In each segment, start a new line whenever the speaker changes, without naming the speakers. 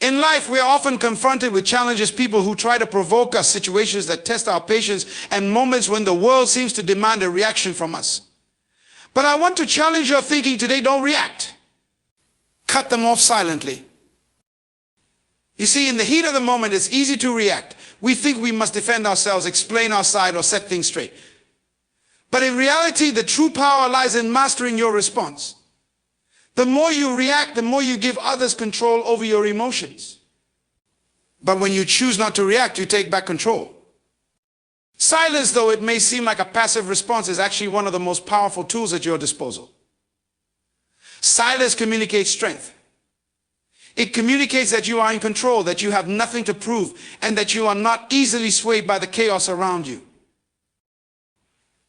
In life, we are often confronted with challenges, people who try to provoke us, situations that test our patience, and moments when the world seems to demand a reaction from us. But I want to challenge your thinking today. Don't react. Cut them off silently. You see, in the heat of the moment, it's easy to react. We think we must defend ourselves, explain our side, or set things straight. But in reality, the true power lies in mastering your response. The more you react, the more you give others control over your emotions. But when you choose not to react, you take back control. Silence, though it may seem like a passive response, is actually one of the most powerful tools at your disposal. Silence communicates strength. It communicates that you are in control, that you have nothing to prove, and that you are not easily swayed by the chaos around you.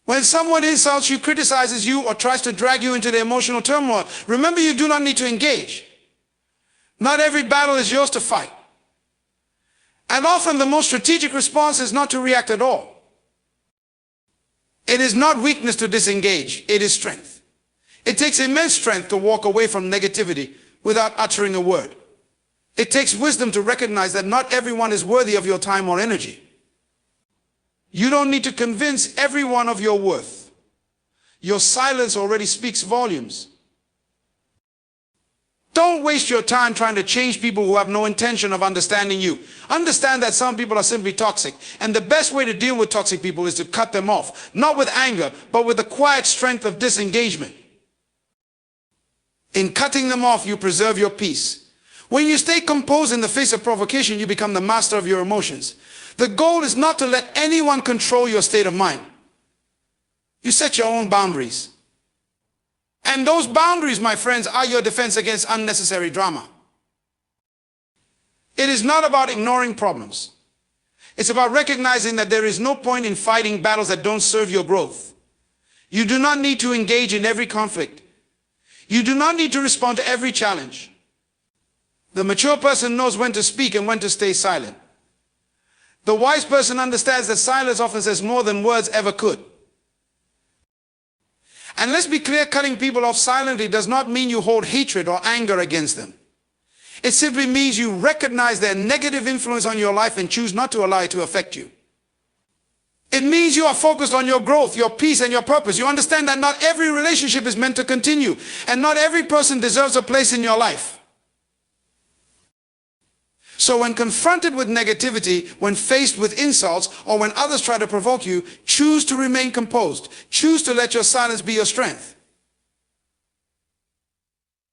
When someone insults you, criticizes you, or tries to drag you into the emotional turmoil, remember you do not need to engage. Not every battle is yours to fight. And often the most strategic response is not to react at all. It is not weakness to disengage, it is strength. It takes immense strength to walk away from negativity without uttering a word. It takes wisdom to recognize that not everyone is worthy of your time or energy. You don't need to convince everyone of your worth. Your silence already speaks volumes. Don't waste your time trying to change people who have no intention of understanding you. Understand that some people are simply toxic, and the best way to deal with toxic people is to cut them off, not with anger, but with the quiet strength of disengagement. In cutting them off, you preserve your peace. When you stay composed in the face of provocation, you become the master of your emotions. The goal is not to let anyone control your state of mind. You set your own boundaries. And those boundaries, my friends, are your defense against unnecessary drama. It is not about ignoring problems. It's about recognizing that there is no point in fighting battles that don't serve your growth. You do not need to engage in every conflict. You do not need to respond to every challenge. The mature person knows when to speak and when to stay silent. The wise person understands that silence often says more than words ever could. And let's be clear, cutting people off silently does not mean you hold hatred or anger against them. It simply means you recognize their negative influence on your life and choose not to allow it to affect you. It means you are focused on your growth, your peace, and your purpose. You understand that not every relationship is meant to continue, and not every person deserves a place in your life. So when confronted with negativity, when faced with insults, or when others try to provoke you, choose to remain composed. Choose to let your silence be your strength.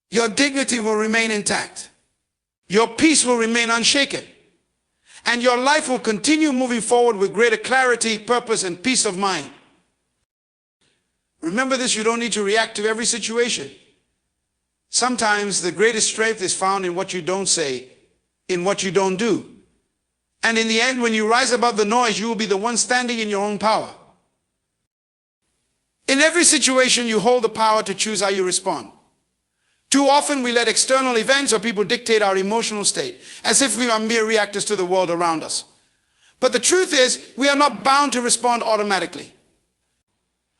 Your dignity will remain intact. Your peace will remain unshaken. And your life will continue moving forward with greater clarity, purpose, and peace of mind. Remember this, you don't need to react to every situation. Sometimes the greatest strength is found in what you don't say, in what you don't do. And in the end, when you rise above the noise, you will be the one standing in your own power. In every situation, you hold the power to choose how you respond. Too often, we let external events or people dictate our emotional state, as if we are mere reactors to the world around us. But the truth is, we are not bound to respond automatically.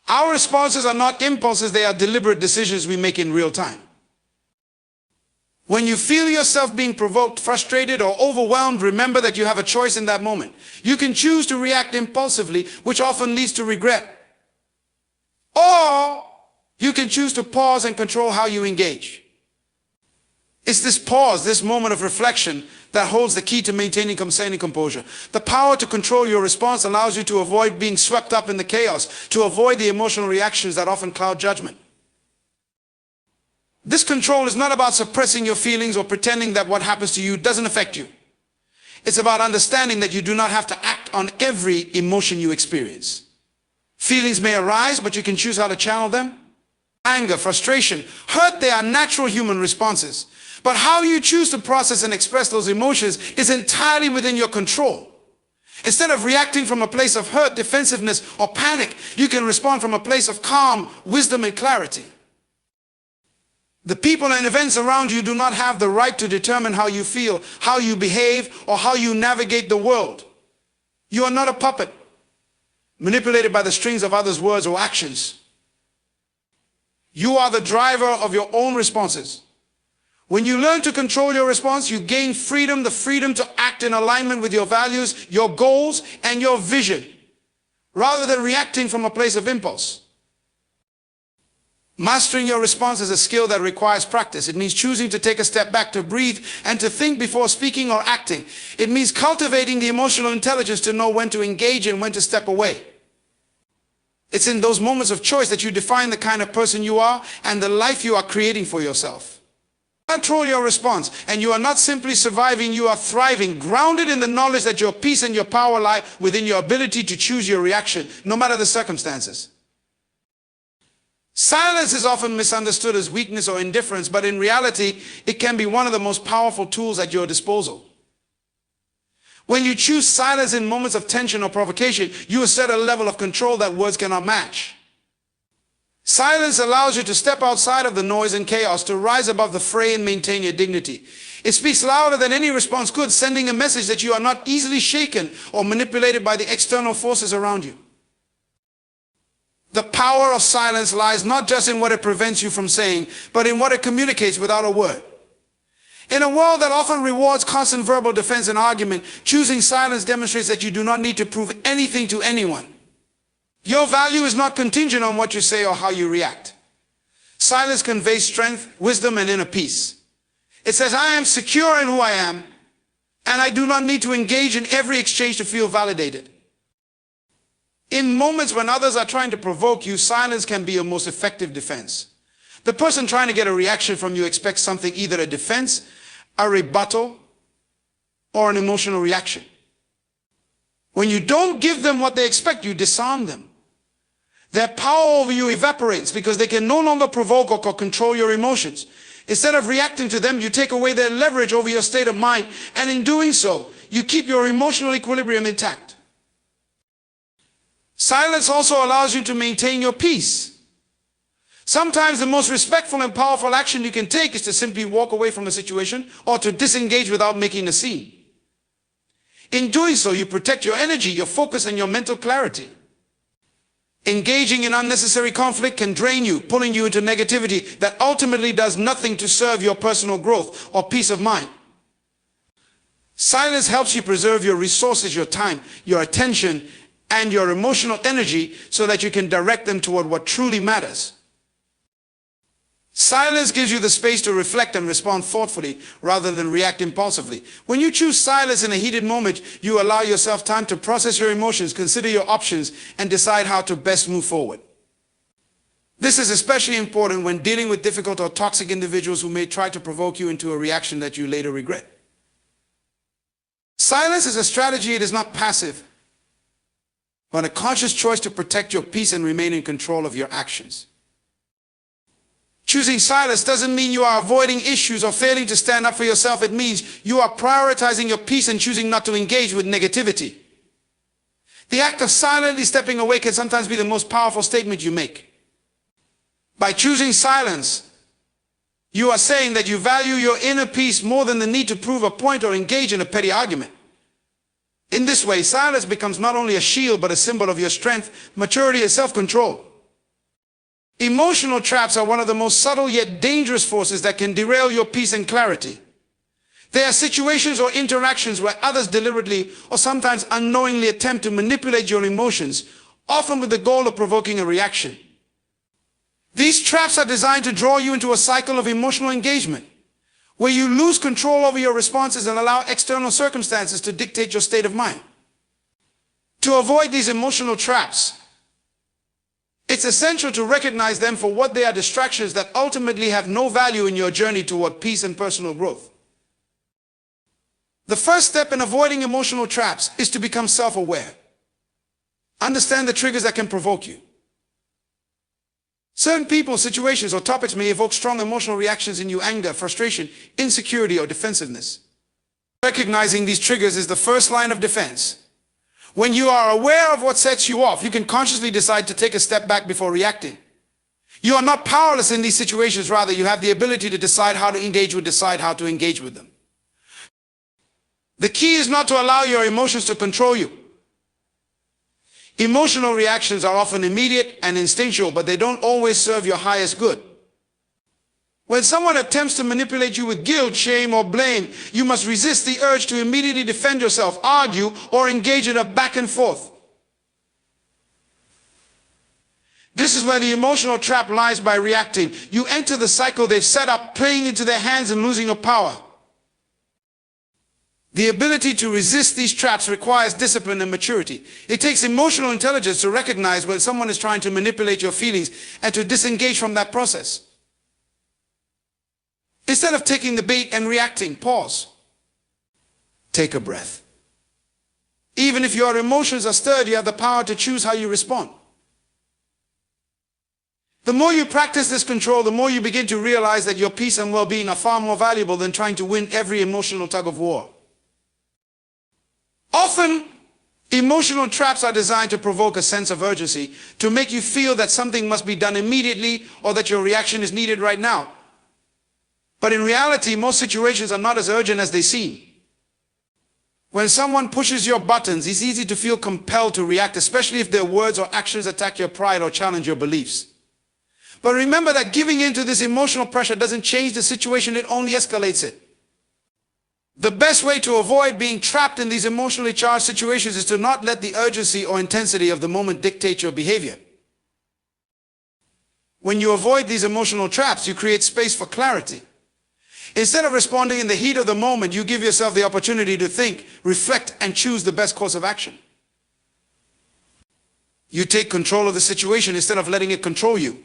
Our responses are not impulses, they are deliberate decisions we make in real time. When you feel yourself being provoked, frustrated, or overwhelmed, remember that you have a choice in that moment. You can choose to react impulsively, which often leads to regret. Or you can choose to pause and control how you engage. It's this pause, this moment of reflection, that holds the key to maintaining composure. The power to control your response allows you to avoid being swept up in the chaos, to avoid the emotional reactions that often cloud judgment. This control is not about suppressing your feelings or pretending that what happens to you doesn't affect you. It's about understanding that you do not have to act on every emotion you experience. Feelings may arise, but you can choose how to channel them. Anger, frustration, hurt, they are natural human responses. But how you choose to process and express those emotions is entirely within your control. Instead of reacting from a place of hurt, defensiveness, or panic, you can respond from a place of calm, wisdom, and clarity. The people and events around you do not have the right to determine how you feel, how you behave, or how you navigate the world. You are not a puppet, manipulated by the strings of others' words or actions. You are the driver of your own responses. When you learn to control your response, you gain freedom, the freedom to act in alignment with your values, your goals, and your vision, rather than reacting from a place of impulse. Mastering your response is a skill that requires practice. It means choosing to take a step back, to breathe, and to think before speaking or acting. It means cultivating the emotional intelligence to know when to engage and when to step away. It's in those moments of choice that you define the kind of person you are and the life you are creating for yourself. Control your response, and you are not simply surviving, you are thriving, grounded in the knowledge that your peace and your power lie within your ability to choose your reaction, no matter the circumstances. Silence is often misunderstood as weakness or indifference, but in reality, it can be one of the most powerful tools at your disposal. When you choose silence in moments of tension or provocation, you assert a level of control that words cannot match. Silence allows you to step outside of the noise and chaos, to rise above the fray and maintain your dignity. It speaks louder than any response could, sending a message that you are not easily shaken or manipulated by the external forces around you. The power of silence lies not just in what it prevents you from saying, but in what it communicates without a word. In a world that often rewards constant verbal defense and argument, choosing silence demonstrates that you do not need to prove anything to anyone. Your value is not contingent on what you say or how you react. Silence conveys strength, wisdom, and inner peace. It says, I am secure in who I am, and I do not need to engage in every exchange to feel validated. In moments when others are trying to provoke you, silence can be your most effective defense. The person trying to get a reaction from you expects something, either a defense, a rebuttal, or an emotional reaction. When you don't give them what they expect, you disarm them. Their power over you evaporates because they can no longer provoke or control your emotions. Instead of reacting to them, you take away their leverage over your state of mind, and in doing so, you keep your emotional equilibrium intact. Silence also allows you to maintain your peace. Sometimes the most respectful and powerful action you can take is to simply walk away from a situation or to disengage without making a scene. In doing so, you protect your energy, your focus, and your mental clarity. Engaging in unnecessary conflict can drain you, pulling you into negativity that ultimately does nothing to serve your personal growth or peace of mind. Silence helps you preserve your resources, your time, your attention, and your emotional energy so that you can direct them toward what truly matters. Silence gives you the space to reflect and respond thoughtfully rather than react impulsively. When you choose silence in a heated moment, you allow yourself time to process your emotions, consider your options, and decide how to best move forward. This is especially important when dealing with difficult or toxic individuals who may try to provoke you into a reaction that you later regret. Silence is a strategy. It is not passive, but a conscious choice to protect your peace and remain in control of your actions. Choosing silence doesn't mean you are avoiding issues or failing to stand up for yourself. It means you are prioritizing your peace and choosing not to engage with negativity. The act of silently stepping away can sometimes be the most powerful statement you make. By choosing silence, you are saying that you value your inner peace more than the need to prove a point or engage in a petty argument. In this way, silence becomes not only a shield, but a symbol of your strength, maturity, and self-control. Emotional traps are one of the most subtle yet dangerous forces that can derail your peace and clarity. They are situations or interactions where others deliberately or sometimes unknowingly attempt to manipulate your emotions, often with the goal of provoking a reaction. These traps are designed to draw you into a cycle of emotional engagement, where you lose control over your responses and allow external circumstances to dictate your state of mind. To avoid these emotional traps, it's essential to recognize them for what they are: distractions that ultimately have no value in your journey toward peace and personal growth. The first step in avoiding emotional traps is to become self-aware. Understand the triggers that can provoke you. Certain people, situations, or topics may evoke strong emotional reactions in you: anger, frustration, insecurity, or defensiveness. Recognizing these triggers is the first line of defense. When you are aware of what sets you off, you can consciously decide to take a step back before reacting. You are not powerless in these situations. Rather, you have the ability to decide how to engage with them. The key is not to allow your emotions to control you. Emotional reactions are often immediate and instinctual, but they don't always serve your highest good. When someone attempts to manipulate you with guilt, shame, or blame, you must resist the urge to immediately defend yourself, argue, or engage in a back and forth. This is where the emotional trap lies. By reacting, you enter the cycle they've set up, playing into their hands and losing your power. The ability to resist these traps requires discipline and maturity. It takes emotional intelligence to recognize when someone is trying to manipulate your feelings and to disengage from that process. Instead of taking the bait and reacting, pause. Take a breath. Even if your emotions are stirred, you have the power to choose how you respond. The more you practice this control, the more you begin to realize that your peace and well-being are far more valuable than trying to win every emotional tug of war. Often, emotional traps are designed to provoke a sense of urgency, to make you feel that something must be done immediately or that your reaction is needed right now. But in reality, most situations are not as urgent as they seem. When someone pushes your buttons, it's easy to feel compelled to react, especially if their words or actions attack your pride or challenge your beliefs. But remember that giving in to this emotional pressure doesn't change the situation, it only escalates it. The best way to avoid being trapped in these emotionally charged situations is to not let the urgency or intensity of the moment dictate your behavior. When you avoid these emotional traps, you create space for clarity. Instead of responding in the heat of the moment, you give yourself the opportunity to think, reflect, and choose the best course of action. You take control of the situation instead of letting it control you.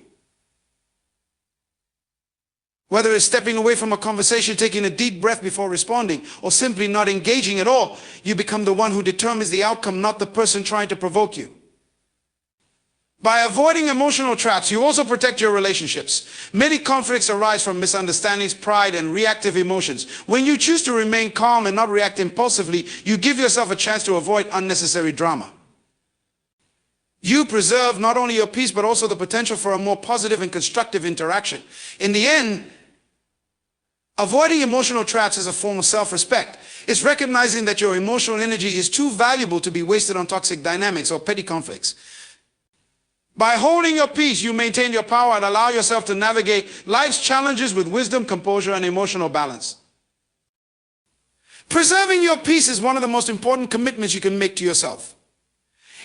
Whether it's stepping away from a conversation, taking a deep breath before responding, or simply not engaging at all, you become the one who determines the outcome, not the person trying to provoke you. By avoiding emotional traps, you also protect your relationships. Many conflicts arise from misunderstandings, pride, and reactive emotions. When you choose to remain calm and not react impulsively, you give yourself a chance to avoid unnecessary drama. You preserve not only your peace, but also the potential for a more positive and constructive interaction. In the end, avoiding emotional traps is a form of self-respect. It's recognizing that your emotional energy is too valuable to be wasted on toxic dynamics or petty conflicts. By holding your peace, you maintain your power and allow yourself to navigate life's challenges with wisdom, composure, and emotional balance. Preserving your peace is one of the most important commitments you can make to yourself.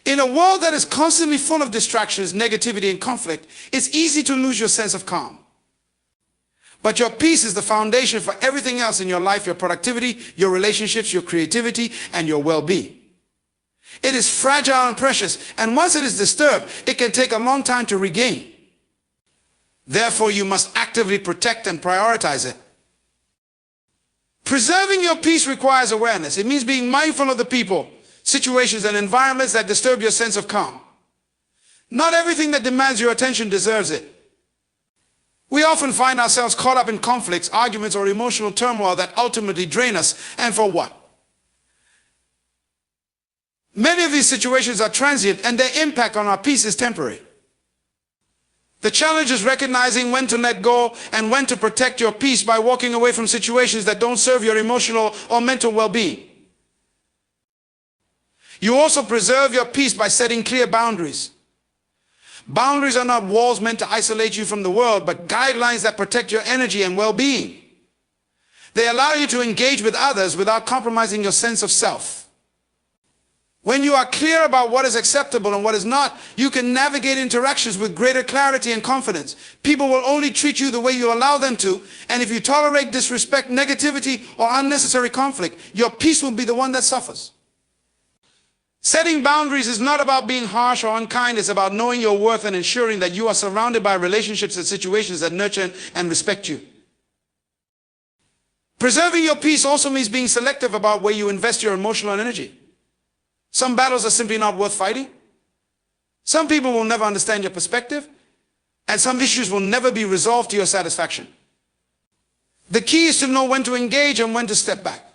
In a world that is constantly full of distractions, negativity, and conflict, it's easy to lose your sense of calm. But your peace is the foundation for everything else in your life, your productivity, your relationships, your creativity, and your well-being. It is fragile and precious, and once it is disturbed, it can take a long time to regain. Therefore, you must actively protect and prioritize it. Preserving your peace requires awareness. It means being mindful of the people, situations, and environments that disturb your sense of calm. Not everything that demands your attention deserves it. We often find ourselves caught up in conflicts, arguments, or emotional turmoil that ultimately drain us. And for what? Many of these situations are transient, and their impact on our peace is temporary. The challenge is recognizing when to let go and when to protect your peace by walking away from situations that don't serve your emotional or mental well-being. You also preserve your peace by setting clear boundaries. Boundaries are not walls meant to isolate you from the world, but guidelines that protect your energy and well-being. They allow you to engage with others without compromising your sense of self. When you are clear about what is acceptable and what is not, you can navigate interactions with greater clarity and confidence. People will only treat you the way you allow them to, and if you tolerate disrespect, negativity, or unnecessary conflict, your peace will be the one that suffers. Setting boundaries is not about being harsh or unkind. It's about knowing your worth and ensuring that you are surrounded by relationships and situations that nurture and respect you. Preserving your peace also means being selective about where you invest your emotional energy. Some battles are simply not worth fighting. Some people will never understand your perspective, and some issues will never be resolved to your satisfaction. The key is to know when to engage and when to step back.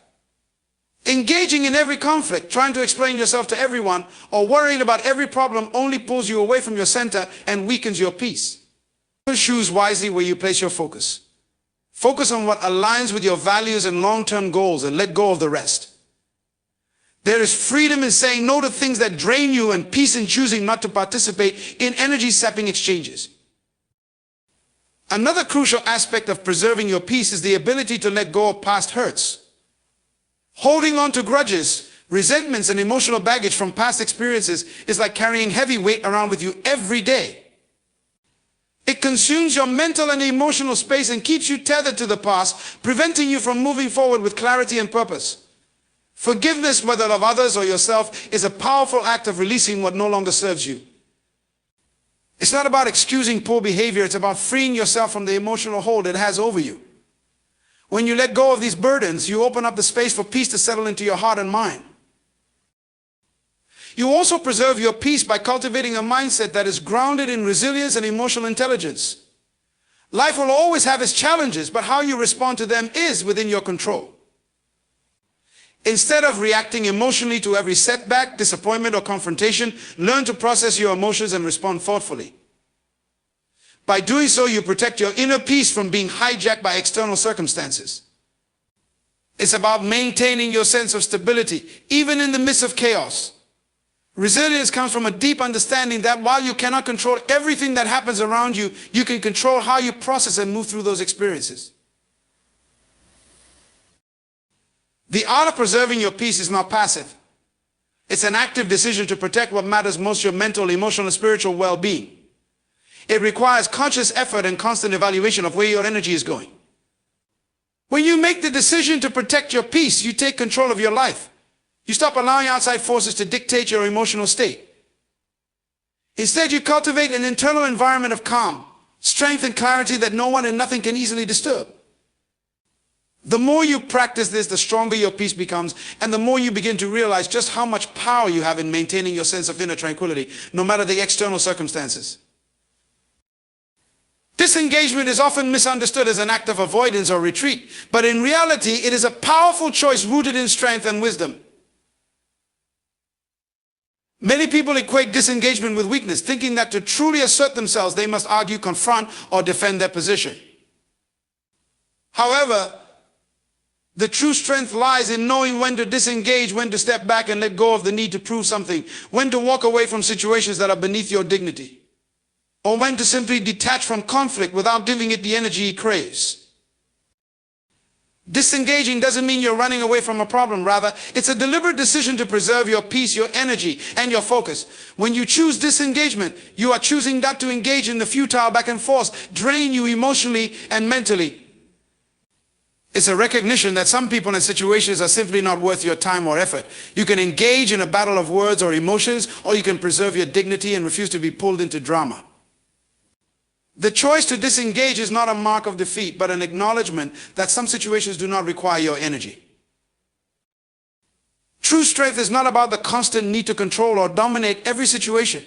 Engaging in every conflict, trying to explain yourself to everyone, or worrying about every problem only pulls you away from your center and weakens your peace. Choose wisely where you place your focus. Focus on what aligns with your values and long-term goals, and let go of the rest. There is freedom in saying no to things that drain you, and peace in choosing not to participate in energy-sapping exchanges. Another crucial aspect of preserving your peace is the ability to let go of past hurts. Holding on to grudges, resentments, and emotional baggage from past experiences is like carrying heavy weight around with you every day. It consumes your mental and emotional space and keeps you tethered to the past, preventing you from moving forward with clarity and purpose. Forgiveness, whether of others or yourself, is a powerful act of releasing what no longer serves you. It's not about excusing poor behavior, it's about freeing yourself from the emotional hold it has over you. When you let go of these burdens, you open up the space for peace to settle into your heart and mind. You also preserve your peace by cultivating a mindset that is grounded in resilience and emotional intelligence. Life will always have its challenges, but how you respond to them is within your control. Instead of reacting emotionally to every setback, disappointment, or confrontation, learn to process your emotions and respond thoughtfully. By doing so, you protect your inner peace from being hijacked by external circumstances. It's about maintaining your sense of stability, even in the midst of chaos. Resilience comes from a deep understanding that while you cannot control everything that happens around you, you can control how you process and move through those experiences. The art of preserving your peace is not passive. It's an active decision to protect what matters most, your mental, emotional, and spiritual well-being. It requires conscious effort and constant evaluation of where your energy is going. When you make the decision to protect your peace, you take control of your life. You stop allowing outside forces to dictate your emotional state. Instead, you cultivate an internal environment of calm, strength, and clarity that no one and nothing can easily disturb. The more you practice this, the stronger your peace becomes, and the more you begin to realize just how much power you have in maintaining your sense of inner tranquility, no matter the external circumstances. Disengagement is often misunderstood as an act of avoidance or retreat, but in reality, it is a powerful choice rooted in strength and wisdom. Many people equate disengagement with weakness, thinking that to truly assert themselves, they must argue, confront, or defend their position. However, the true strength lies in knowing when to disengage, when to step back and let go of the need to prove something, when to walk away from situations that are beneath your dignity, or when to simply detach from conflict without giving it the energy it craves. Disengaging doesn't mean you're running away from a problem. Rather, it's a deliberate decision to preserve your peace, your energy, and your focus. When you choose disengagement, you are choosing not to engage in the futile back and forth, drain you emotionally and mentally. It's a recognition that some people and situations are simply not worth your time or effort. You can engage in a battle of words or emotions, or you can preserve your dignity and refuse to be pulled into drama. The choice to disengage is not a mark of defeat, but an acknowledgement that some situations do not require your energy. True strength is not about the constant need to control or dominate every situation.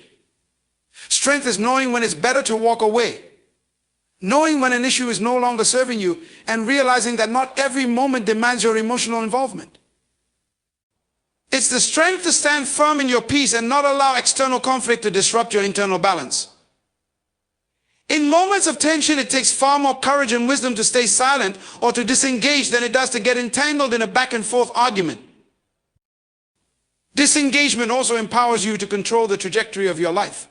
Strength is knowing when it's better to walk away, knowing when an issue is no longer serving you, and realizing that not every moment demands your emotional involvement. It's the strength to stand firm in your peace and not allow external conflict to disrupt your internal balance. In moments of tension, it takes far more courage and wisdom to stay silent or to disengage than it does to get entangled in a back and forth argument. Disengagement also empowers you to control the trajectory of your life.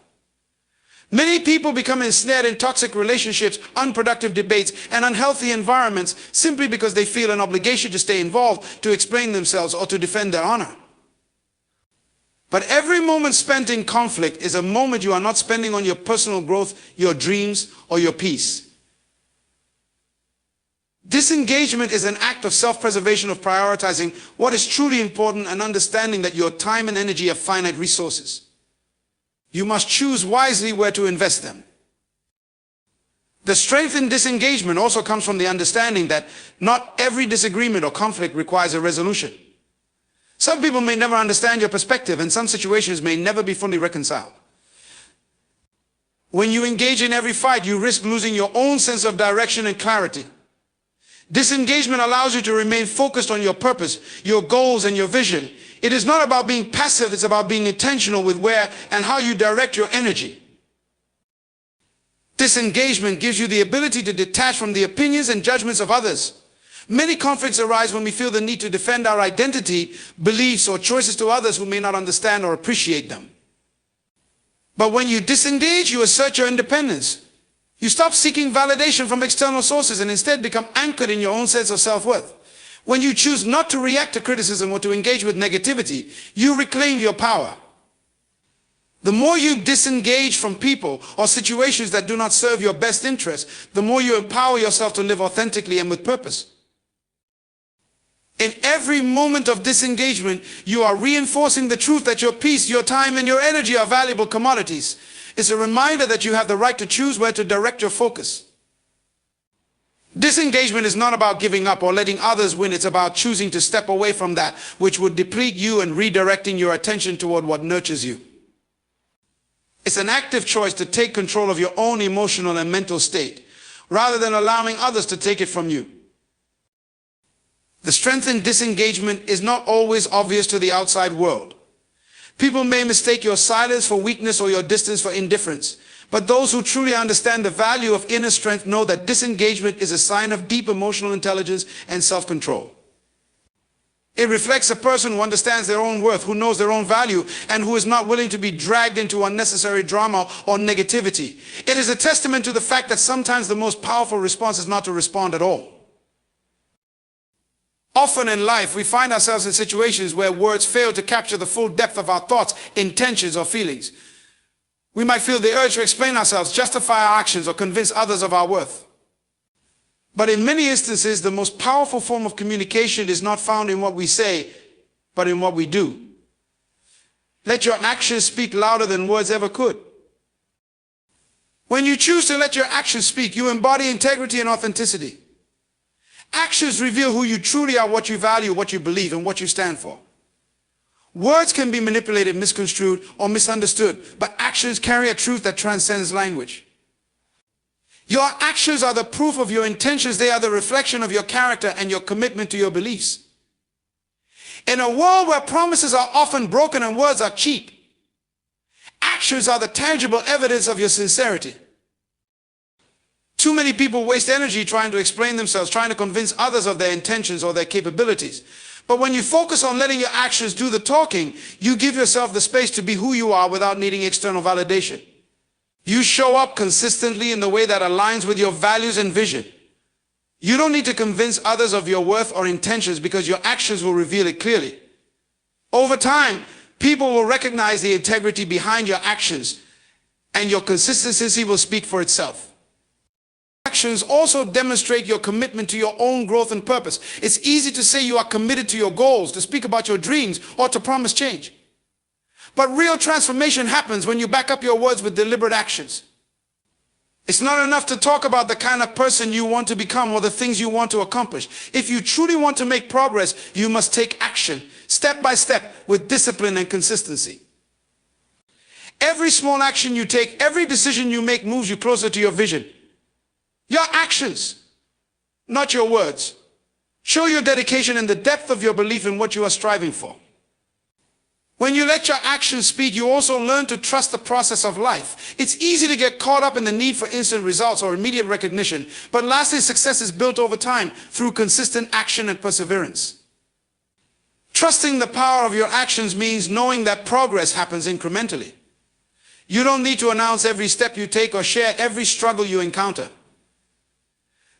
Many people become ensnared in toxic relationships, unproductive debates, and unhealthy environments simply because they feel an obligation to stay involved, to explain themselves, or to defend their honor. But every moment spent in conflict is a moment you are not spending on your personal growth, your dreams, or your peace. Disengagement is an act of self-preservation, of prioritizing what is truly important and understanding that your time and energy are finite resources. You must choose wisely where to invest them. The strength in disengagement also comes from the understanding that not every disagreement or conflict requires a resolution. Some people may never understand your perspective, and some situations may never be fully reconciled. When you engage in every fight, you risk losing your own sense of direction and clarity. Disengagement allows you to remain focused on your purpose, your goals, and your vision. It is not about being passive, it's about being intentional with where and how you direct your energy. Disengagement gives you the ability to detach from the opinions and judgments of others. Many conflicts arise when we feel the need to defend our identity, beliefs, or choices to others who may not understand or appreciate them. But when you disengage, you assert your independence. You stop seeking validation from external sources and instead become anchored in your own sense of self-worth. When you choose not to react to criticism or to engage with negativity, you reclaim your power. The more you disengage from people or situations that do not serve your best interest, the more you empower yourself to live authentically and with purpose. In every moment of disengagement, you are reinforcing the truth that your peace, your time, and your energy are valuable commodities. It's a reminder that you have the right to choose where to direct your focus. Disengagement is not about giving up or letting others win. It's about choosing to step away from that which would deplete you and redirecting your attention toward what nurtures you. It's an active choice to take control of your own emotional and mental state, rather than allowing others to take it from you. The strength in disengagement is not always obvious to the outside world. People may mistake your silence for weakness or your distance for indifference, but those who truly understand the value of inner strength know that disengagement is a sign of deep emotional intelligence and self-control. It reflects a person who understands their own worth, who knows their own value, and who is not willing to be dragged into unnecessary drama or negativity. It is a testament to the fact that sometimes the most powerful response is not to respond at all. Often in life, we find ourselves in situations where words fail to capture the full depth of our thoughts, intentions, or feelings. We might feel the urge to explain ourselves, justify our actions, or convince others of our worth. But in many instances, the most powerful form of communication is not found in what we say, but in what we do. Let your actions speak louder than words ever could. When you choose to let your actions speak, you embody integrity and authenticity. Actions reveal who you truly are, what you value, what you believe, and what you stand for. Words can be manipulated, misconstrued, or misunderstood, but actions carry a truth that transcends language. Your actions are the proof of your intentions. They are the reflection of your character and your commitment to your beliefs. In a world where promises are often broken and words are cheap, actions are the tangible evidence of your sincerity. Too many people waste energy trying to explain themselves, trying to convince others of their intentions or their capabilities. But when you focus on letting your actions do the talking, you give yourself the space to be who you are without needing external validation. You show up consistently in the way that aligns with your values and vision. You don't need to convince others of your worth or intentions because your actions will reveal it clearly. Over time, people will recognize the integrity behind your actions, and your consistency will speak for itself. Actions also demonstrate your commitment to your own growth and purpose. It's easy to say you are committed to your goals, to speak about your dreams, or to promise change. But real transformation happens when you back up your words with deliberate actions. It's not enough to talk about the kind of person you want to become or the things you want to accomplish. If you truly want to make progress, you must take action, step by step, with discipline and consistency. Every small action you take, every decision you make moves you closer to your vision. Your actions, not your words, show your dedication and the depth of your belief in what you are striving for. When you let your actions speak, you also learn to trust the process of life. It's easy to get caught up in the need for instant results or immediate recognition, but lasting success is built over time through consistent action and perseverance. Trusting the power of your actions means knowing that progress happens incrementally. You don't need to announce every step you take or share every struggle you encounter.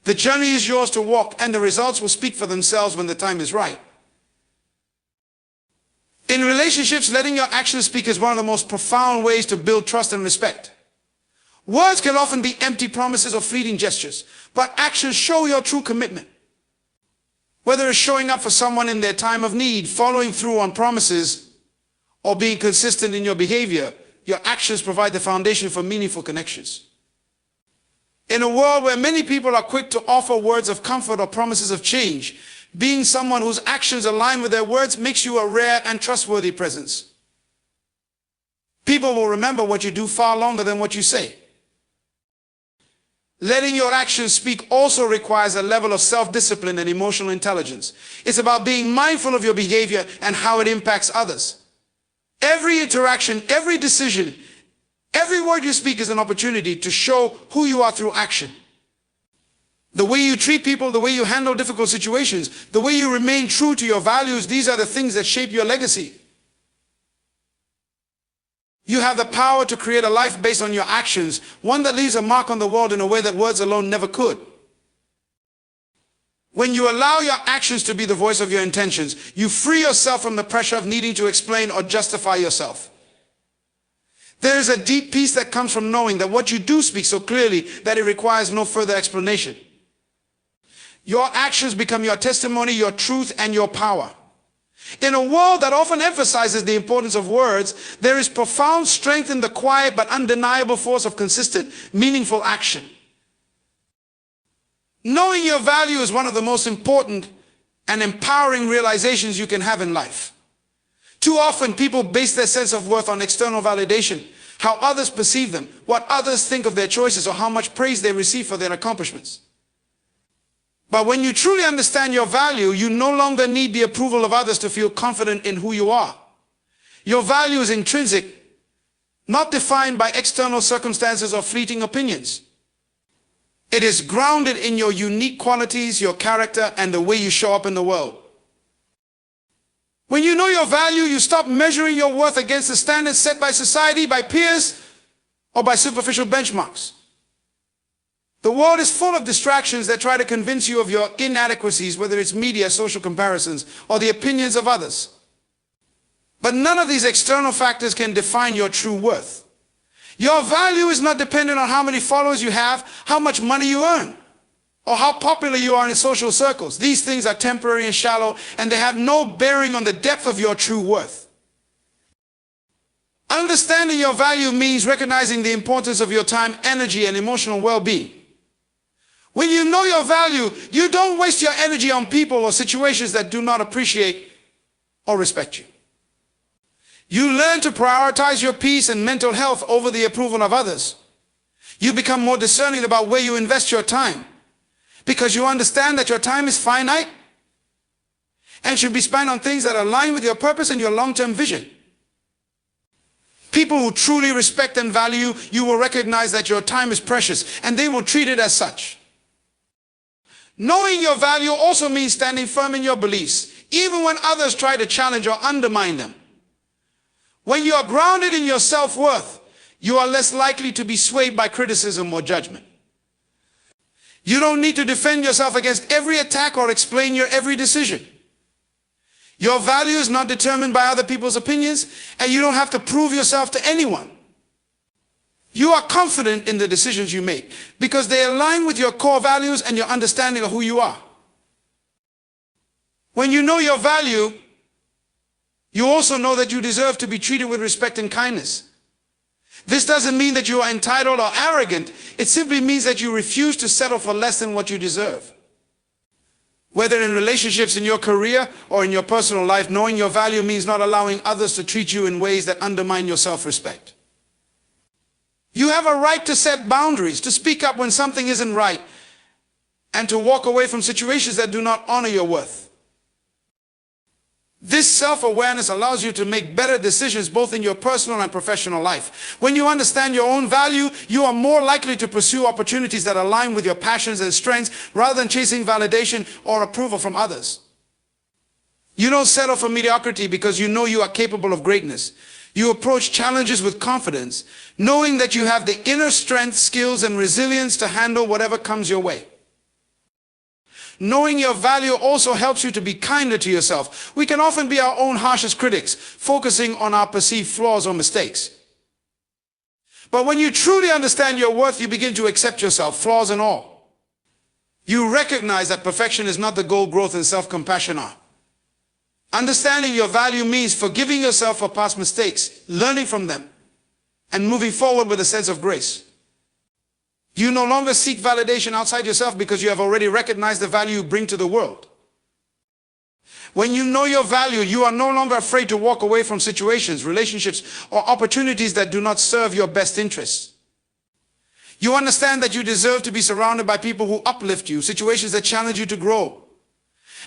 The journey is yours to walk, and the results will speak for themselves when the time is right. In relationships, letting your actions speak is one of the most profound ways to build trust and respect. Words can often be empty promises or fleeting gestures, but actions show your true commitment. Whether it's showing up for someone in their time of need, following through on promises, or being consistent in your behavior, your actions provide the foundation for meaningful connections. In a world where many people are quick to offer words of comfort or promises of change, being someone whose actions align with their words makes you a rare and trustworthy presence. People will remember what you do far longer than what you say. Letting your actions speak also requires a level of self-discipline and emotional intelligence. It's about being mindful of your behavior and how it impacts others. Every interaction, every decision, every word you speak is an opportunity to show who you are through action. The way you treat people, the way you handle difficult situations, the way you remain true to your values, these are the things that shape your legacy. You have the power to create a life based on your actions, one that leaves a mark on the world in a way that words alone never could. When you allow your actions to be the voice of your intentions, you free yourself from the pressure of needing to explain or justify yourself. There is a deep peace that comes from knowing that what you do speak so clearly that it requires no further explanation. Your actions become your testimony, your truth, and your power. In a world that often emphasizes the importance of words, there is profound strength in the quiet but undeniable force of consistent, meaningful action. Knowing your value is one of the most important and empowering realizations you can have in life. Too often, people base their sense of worth on external validation, how others perceive them, what others think of their choices, or how much praise they receive for their accomplishments. But when you truly understand your value, you no longer need the approval of others to feel confident in who you are. Your value is intrinsic, not defined by external circumstances or fleeting opinions. It is grounded in your unique qualities, your character, and the way you show up in the world. When you know your value, you stop measuring your worth against the standards set by society, by peers, or by superficial benchmarks. The world is full of distractions that try to convince you of your inadequacies, whether it's media, social comparisons, or the opinions of others. But none of these external factors can define your true worth. Your value is not dependent on how many followers you have, how much money you earn, or how popular you are in social circles. These things are temporary and shallow, and they have no bearing on the depth of your true worth. Understanding your value means recognizing the importance of your time, energy, and emotional well-being. When you know your value, you don't waste your energy on people or situations that do not appreciate or respect you. You learn to prioritize your peace and mental health over the approval of others. You become more discerning about where you invest your time, because you understand that your time is finite and should be spent on things that align with your purpose and your long-term vision. People who truly respect and value you will recognize that your time is precious, and they will treat it as such. Knowing your value also means standing firm in your beliefs, even when others try to challenge or undermine them. When you are grounded in your self-worth, you are less likely to be swayed by criticism or judgment. You don't need to defend yourself against every attack or explain your every decision. Your value is not determined by other people's opinions, and you don't have to prove yourself to anyone. You are confident in the decisions you make because they align with your core values and your understanding of who you are. When you know your value, you also know that you deserve to be treated with respect and kindness. This doesn't mean that you are entitled or arrogant. It simply means that you refuse to settle for less than what you deserve. Whether in relationships, in your career, or in your personal life, knowing your value means not allowing others to treat you in ways that undermine your self-respect. You have a right to set boundaries, to speak up when something isn't right, and to walk away from situations that do not honor your worth. This self-awareness allows you to make better decisions both in your personal and professional life. When you understand your own value, you are more likely to pursue opportunities that align with your passions and strengths rather than chasing validation or approval from others. You don't settle for mediocrity because you know you are capable of greatness. You approach challenges with confidence, knowing that you have the inner strength, skills, and resilience to handle whatever comes your way. Knowing your value also helps you to be kinder to yourself. We can often be our own harshest critics, focusing on our perceived flaws or mistakes. But when you truly understand your worth, you begin to accept yourself, flaws and all. You recognize that perfection is not the goal, growth and self-compassion are. Understanding your value means forgiving yourself for past mistakes, learning from them, and moving forward with a sense of grace. You no longer seek validation outside yourself because you have already recognized the value you bring to the world. When you know your value, you are no longer afraid to walk away from situations, relationships, or opportunities that do not serve your best interests. You understand that you deserve to be surrounded by people who uplift you, situations that challenge you to grow,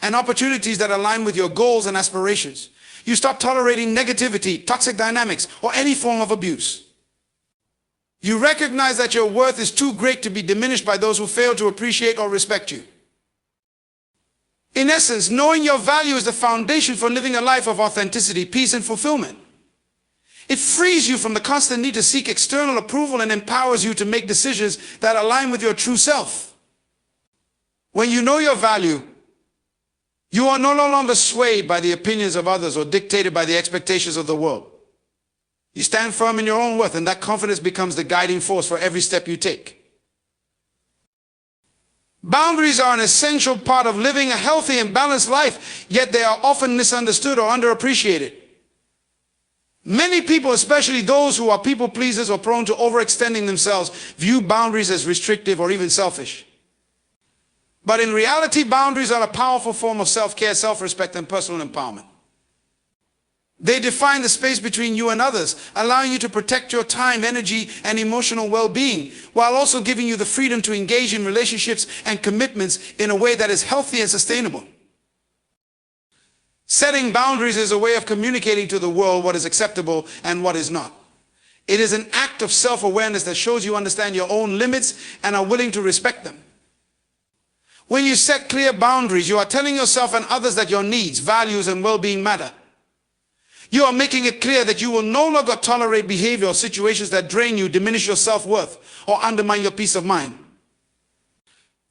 and opportunities that align with your goals and aspirations. You stop tolerating negativity, toxic dynamics, or any form of abuse. You recognize that your worth is too great to be diminished by those who fail to appreciate or respect you. In essence, knowing your value is the foundation for living a life of authenticity, peace, and fulfillment. It frees you from the constant need to seek external approval and empowers you to make decisions that align with your true self. When you know your value, you are no longer swayed by the opinions of others or dictated by the expectations of the world. You stand firm in your own worth, and that confidence becomes the guiding force for every step you take. Boundaries are an essential part of living a healthy and balanced life, yet they are often misunderstood or underappreciated. Many people, especially those who are people pleasers or prone to overextending themselves, view boundaries as restrictive or even selfish. But in reality, boundaries are a powerful form of self-care, self-respect, and personal empowerment. They define the space between you and others, allowing you to protect your time, energy, and emotional well-being, while also giving you the freedom to engage in relationships and commitments in a way that is healthy and sustainable. Setting boundaries is a way of communicating to the world what is acceptable and what is not. It is an act of self-awareness that shows you understand your own limits and are willing to respect them. When you set clear boundaries, you are telling yourself and others that your needs, values, and well-being matter. You are making it clear that you will no longer tolerate behavior or situations that drain you, diminish your self-worth, or undermine your peace of mind.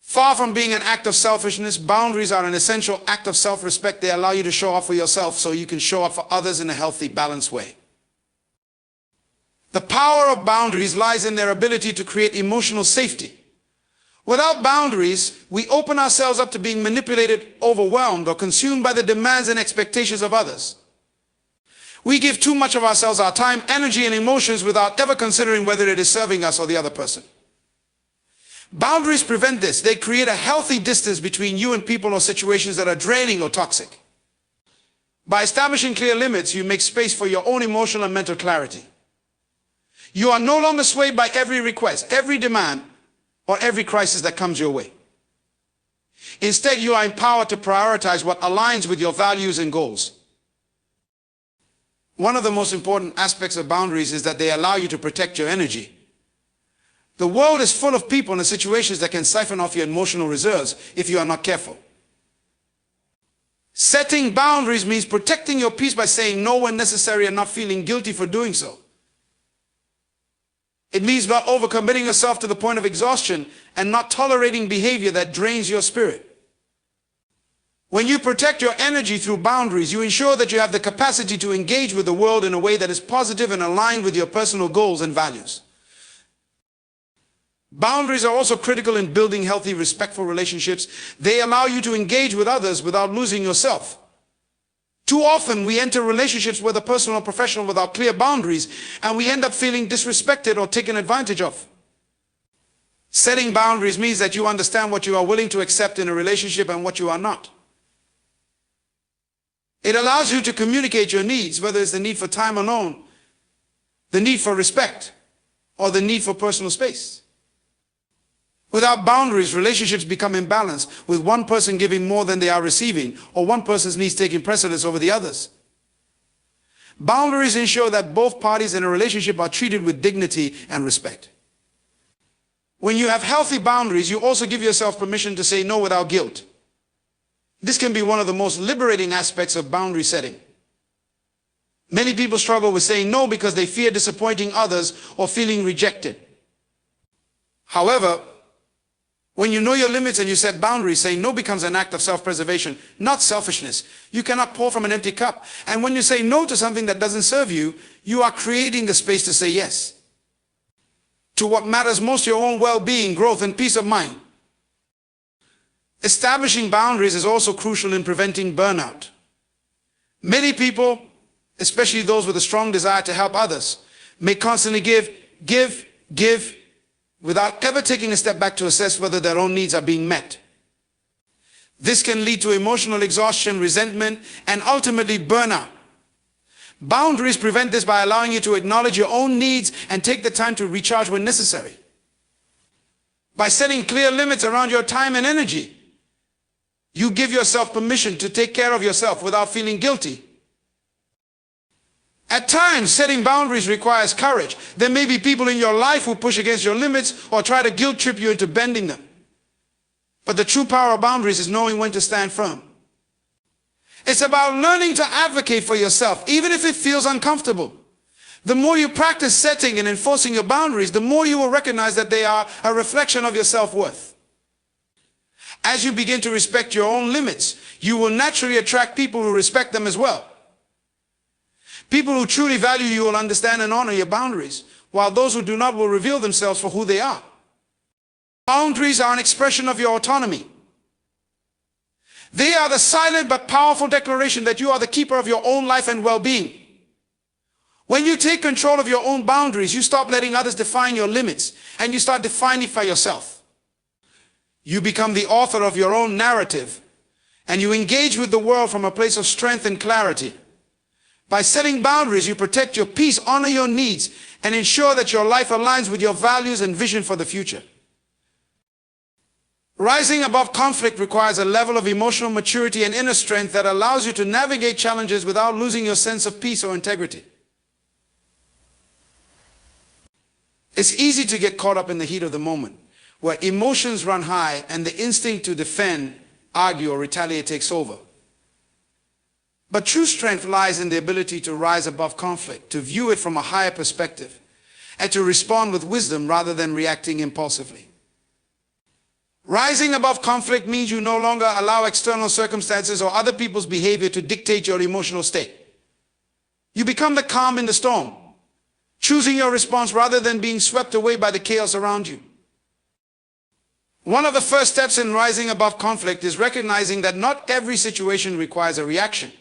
Far from being an act of selfishness, boundaries are an essential act of self-respect. They allow you to show up for yourself so you can show up for others in a healthy, balanced way. The power of boundaries lies in their ability to create emotional safety. Without boundaries, we open ourselves up to being manipulated, overwhelmed, or consumed by the demands and expectations of others. We give too much of ourselves, our time, energy, and emotions without ever considering whether it is serving us or the other person. Boundaries prevent this. They create a healthy distance between you and people or situations that are draining or toxic. By establishing clear limits, you make space for your own emotional and mental clarity. You are no longer swayed by every request, every demand, or every crisis that comes your way. Instead, you are empowered to prioritize what aligns with your values and goals. One of the most important aspects of boundaries is that they allow you to protect your energy. The world is full of people and situations that can siphon off your emotional reserves if you are not careful. Setting boundaries means protecting your peace by saying no when necessary and not feeling guilty for doing so. It means not overcommitting yourself to the point of exhaustion and not tolerating behavior that drains your spirit. When you protect your energy through boundaries, you ensure that you have the capacity to engage with the world in a way that is positive and aligned with your personal goals and values. Boundaries are also critical in building healthy, respectful relationships. They allow you to engage with others without losing yourself. Too often, we enter relationships, whether personal or professional, without clear boundaries, and we end up feeling disrespected or taken advantage of. Setting boundaries means that you understand what you are willing to accept in a relationship and what you are not. It allows you to communicate your needs, whether it's the need for time alone, the need for respect, or the need for personal space. Without boundaries, relationships become imbalanced, with one person giving more than they are receiving, or one person's needs taking precedence over the others. Boundaries ensure that both parties in a relationship are treated with dignity and respect. When you have healthy boundaries, you also give yourself permission to say no without guilt. This can be one of the most liberating aspects of boundary setting. Many people struggle with saying no because they fear disappointing others or feeling rejected. However, when you know your limits and you set boundaries, saying no becomes an act of self-preservation, not selfishness. You cannot pour from an empty cup. And when you say no to something that doesn't serve you, you are creating the space to say yes to what matters most, your own well-being, growth, and peace of mind. Establishing boundaries is also crucial in preventing burnout. Many people, especially those with a strong desire to help others, may constantly give, without ever taking a step back to assess whether their own needs are being met. This can lead to emotional exhaustion, resentment, and ultimately burnout. Boundaries prevent this by allowing you to acknowledge your own needs and take the time to recharge when necessary. By setting clear limits around your time and energy, you give yourself permission to take care of yourself without feeling guilty. At times, setting boundaries requires courage. There may be people in your life who push against your limits or try to guilt trip you into bending them. But the true power of boundaries is knowing when to stand firm. It's about learning to advocate for yourself, even if it feels uncomfortable. The more you practice setting and enforcing your boundaries, the more you will recognize that they are a reflection of your self-worth. As you begin to respect your own limits, you will naturally attract people who respect them as well. People who truly value you will understand and honor your boundaries, while those who do not will reveal themselves for who they are. Boundaries are an expression of your autonomy. They are the silent but powerful declaration that you are the keeper of your own life and well-being. When you take control of your own boundaries, you stop letting others define your limits, and you start defining for yourself. You become the author of your own narrative, and you engage with the world from a place of strength and clarity. By setting boundaries, you protect your peace, honor your needs, and ensure that your life aligns with your values and vision for the future. Rising above conflict requires a level of emotional maturity and inner strength that allows you to navigate challenges without losing your sense of peace or integrity. It's easy to get caught up in the heat of the moment, where emotions run high and the instinct to defend, argue, or retaliate takes over. But true strength lies in the ability to rise above conflict, to view it from a higher perspective, and to respond with wisdom rather than reacting impulsively. Rising above conflict means you no longer allow external circumstances or other people's behavior to dictate your emotional state. You become the calm in the storm, choosing your response rather than being swept away by the chaos around you. One of the first steps in rising above conflict is recognizing that not every situation requires a reaction.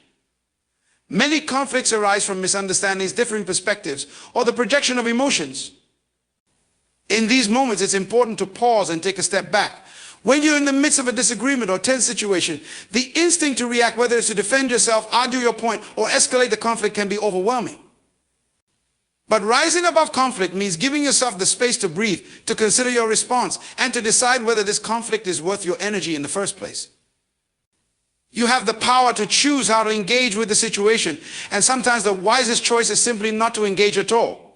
Many conflicts arise from misunderstandings, differing perspectives, or the projection of emotions. In these moments, it's important to pause and take a step back. When you're in the midst of a disagreement or tense situation, the instinct to react, whether it's to defend yourself, argue your point, or escalate the conflict, can be overwhelming. But rising above conflict means giving yourself the space to breathe, to consider your response, and to decide whether this conflict is worth your energy in the first place. You have the power to choose how to engage with the situation, and sometimes the wisest choice is simply not to engage at all.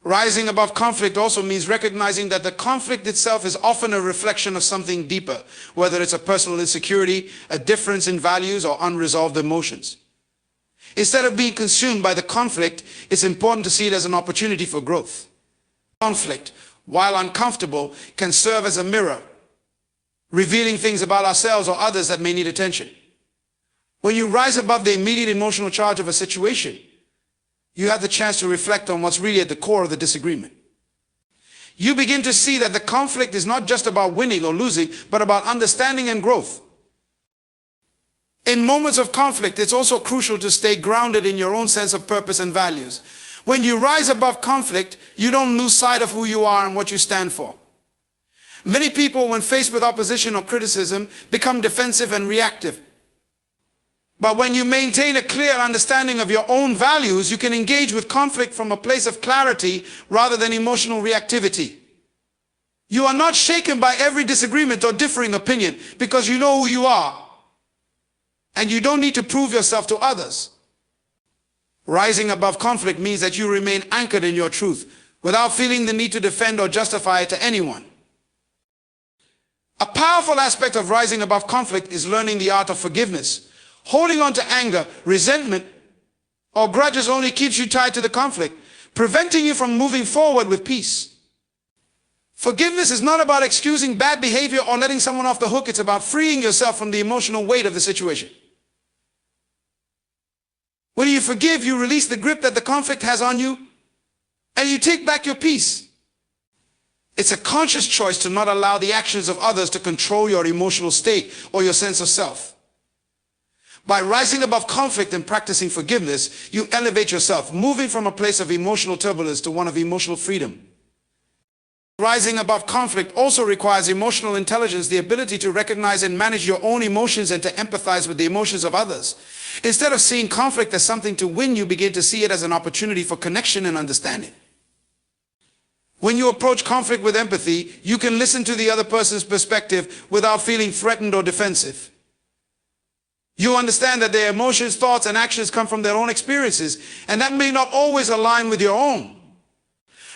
Rising above conflict also means recognizing that the conflict itself is often a reflection of something deeper, whether it's a personal insecurity, a difference in values, or unresolved emotions. Instead of being consumed by the conflict, it's important to see it as an opportunity for growth. Conflict, while uncomfortable, can serve as a mirror, revealing things about ourselves or others that may need attention. When you rise above the immediate emotional charge of a situation, you have the chance to reflect on what's really at the core of the disagreement. You begin to see that the conflict is not just about winning or losing, but about understanding and growth. In moments of conflict, it's also crucial to stay grounded in your own sense of purpose and values. When you rise above conflict, you don't lose sight of who you are and what you stand for. Many people, when faced with opposition or criticism, become defensive and reactive. But when you maintain a clear understanding of your own values, you can engage with conflict from a place of clarity rather than emotional reactivity. You are not shaken by every disagreement or differing opinion because you know who you are. And you don't need to prove yourself to others. Rising above conflict means that you remain anchored in your truth without feeling the need to defend or justify it to anyone. A powerful aspect of rising above conflict is learning the art of forgiveness. Holding on to anger, resentment, or grudges only keeps you tied to the conflict, preventing you from moving forward with peace. Forgiveness is not about excusing bad behavior or letting someone off the hook. It's about freeing yourself from the emotional weight of the situation. When you forgive, you release the grip that the conflict has on you, and you take back your peace. It's a conscious choice to not allow the actions of others to control your emotional state or your sense of self. By rising above conflict and practicing forgiveness, you elevate yourself, moving from a place of emotional turbulence to one of emotional freedom. Rising above conflict also requires emotional intelligence, the ability to recognize and manage your own emotions and to empathize with the emotions of others. Instead of seeing conflict as something to win, you begin to see it as an opportunity for connection and understanding. When you approach conflict with empathy, you can listen to the other person's perspective without feeling threatened or defensive. You understand that their emotions, thoughts, and actions come from their own experiences, and that may not always align with your own.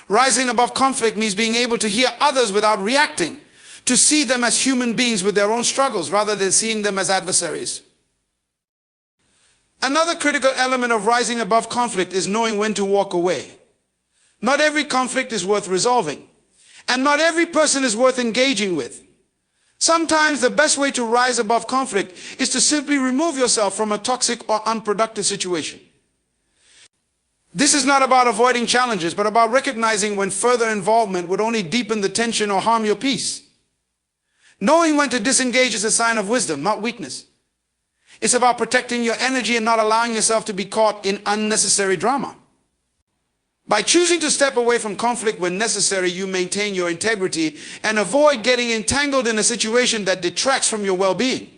Rising above conflict means being able to hear others without reacting, to see them as human beings with their own struggles rather than seeing them as adversaries. Another critical element of rising above conflict is knowing when to walk away. Not every conflict is worth resolving, and not every person is worth engaging with. Sometimes the best way to rise above conflict is to simply remove yourself from a toxic or unproductive situation. This is not about avoiding challenges, but about recognizing when further involvement would only deepen the tension or harm your peace. Knowing when to disengage is a sign of wisdom, not weakness. It's about protecting your energy and not allowing yourself to be caught in unnecessary drama. By choosing to step away from conflict when necessary, you maintain your integrity and avoid getting entangled in a situation that detracts from your well-being.